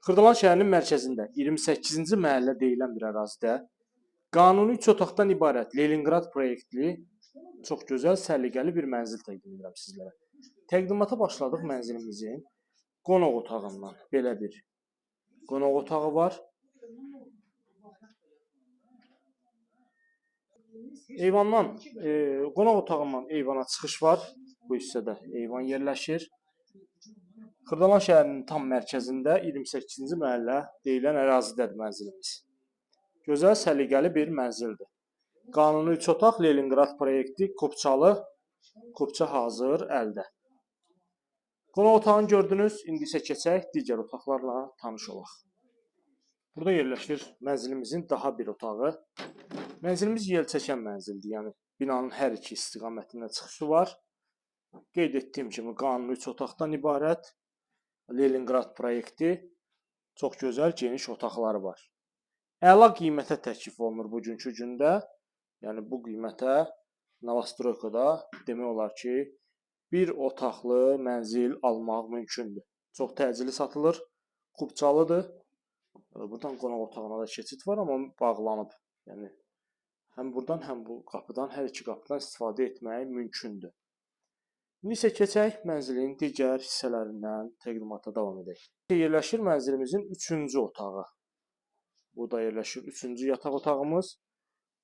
Xırdalan şəhərinin mərkəzində 28-ci məhəllə deyilən bir ərazidə qanuni 3 otaqdan ibarət Leningrad proyektli çox gözəl, səliqəli bir mənzil təqdim edirəm sizlərə. Təqdimata başladıq mənzilimizin qonaq otağından. Belə bir qonaq otağı var. Qonaq otağından eyvana çıxış var. Bu hissədə eyvan yerləşir. Xırdalan şəhərinin tam mərkəzində 28-ci məhəllə deyilən ərazidədir mənzilimiz. Gözəl, səliqəli bir mənzildir. Qanuni 3 otaq Leningrad proyekti, kupça hazır əldə. Qonaq otağını gördünüz, indi isə keçək digər otaqlarla tanış olaq. Burada yerləşir mənzilimizin daha bir otağı. Mənzilimiz yelçəkən mənzildir, yəni binanın hər iki istiqamətindən çıxışı var. Qeyd etdiyim kimi qanuni 3 otaqdan ibarət Leningrad proyekti, çox gözəl, geniş otaqları var. Əla qiymətə təklif olunur bugünkü gündə. Yəni bu qiymətə Novostroykada demək olar ki, bir otaqlı mənzil almaq mümkündür. Çox təcili satılır, kupçalıdır. Buradan qonaq otağına da keçid var, amma bağlanıb. Yəni həm buradan, həm bu qapıdan, hər iki qapıdan istifadə etmək mümkündür. İndi isə keçək mənzilin digər hissələrindən təqdimata davam edək. Yerləşir mənzilimizin 3-cü otağı. Burada yerləşir 3-cü yataq otağımız.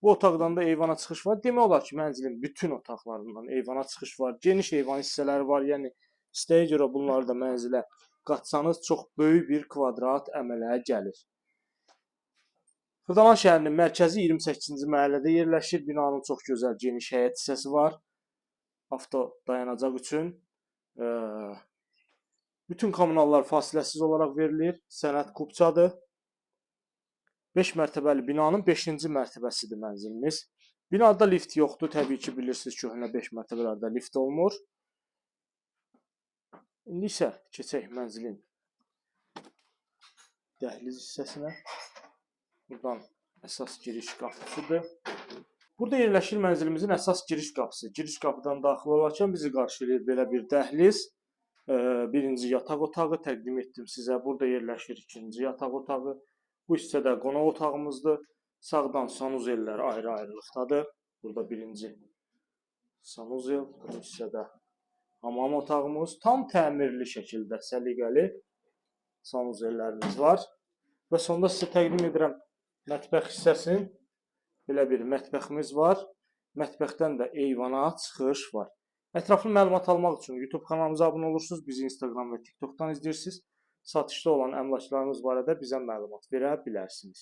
Bu otaqdan da eyvana çıxış var. Demək olar ki, mənzilin bütün otaqlarından eyvana çıxış var. Geniş eyvan hissələri var. Yəni istəyə görə bunları da mənzilə qatsanız çox böyük bir kvadrat əmələ gəlir. Xırdalan şəhərinin mərkəzi 28-ci məhəllədə yerləşir. Binanın çox gözəl geniş həyət hissəsi var. Avto dayanacaq üçün. Bütün kommunallar fasiləsiz olaraq verilir. Sənəd kupçadır. 5 mərtəbəli binanın 5-ci mərtəbəsidir mənzilimiz. Binada lift yoxdur. Təbii ki, bilirsiniz ki, 5 mərtəbələrdə lift olmur. İndi isə keçək mənzilin dəhliz hissəsinə. Buradan əsas giriş qapısıdır. Burada yerləşir mənzilimizin əsas giriş qapısı. Giriş qapıdan daxil olarkən bizi qarşılayır belə bir dəhliz. Birinci yataq otağı təqdim etdim sizə. Burada yerləşir ikinci yataq otağı. Bu hissədə qonaq otağımızdır. Sağdan sanuzellər ayrı-ayrılıqdadır. Burada birinci sanuzel, bu hissədə hamam otağımız. Tam təmirli şəkildə səliqəli sanuzellərimiz var. Və sonda sizə təqdim edirəm mətbəx hissəsini. Belə bir mətbəximiz var. Mətbəxdən də eyvana çıxış var. Ətraflı məlumat almaq üçün YouTube kanalımıza abunə olursunuz. Bizi Instagram və TikTokdan izləyirsiniz. Satışda olan əmlaklarınız barədə bizə məlumat verə bilərsiniz.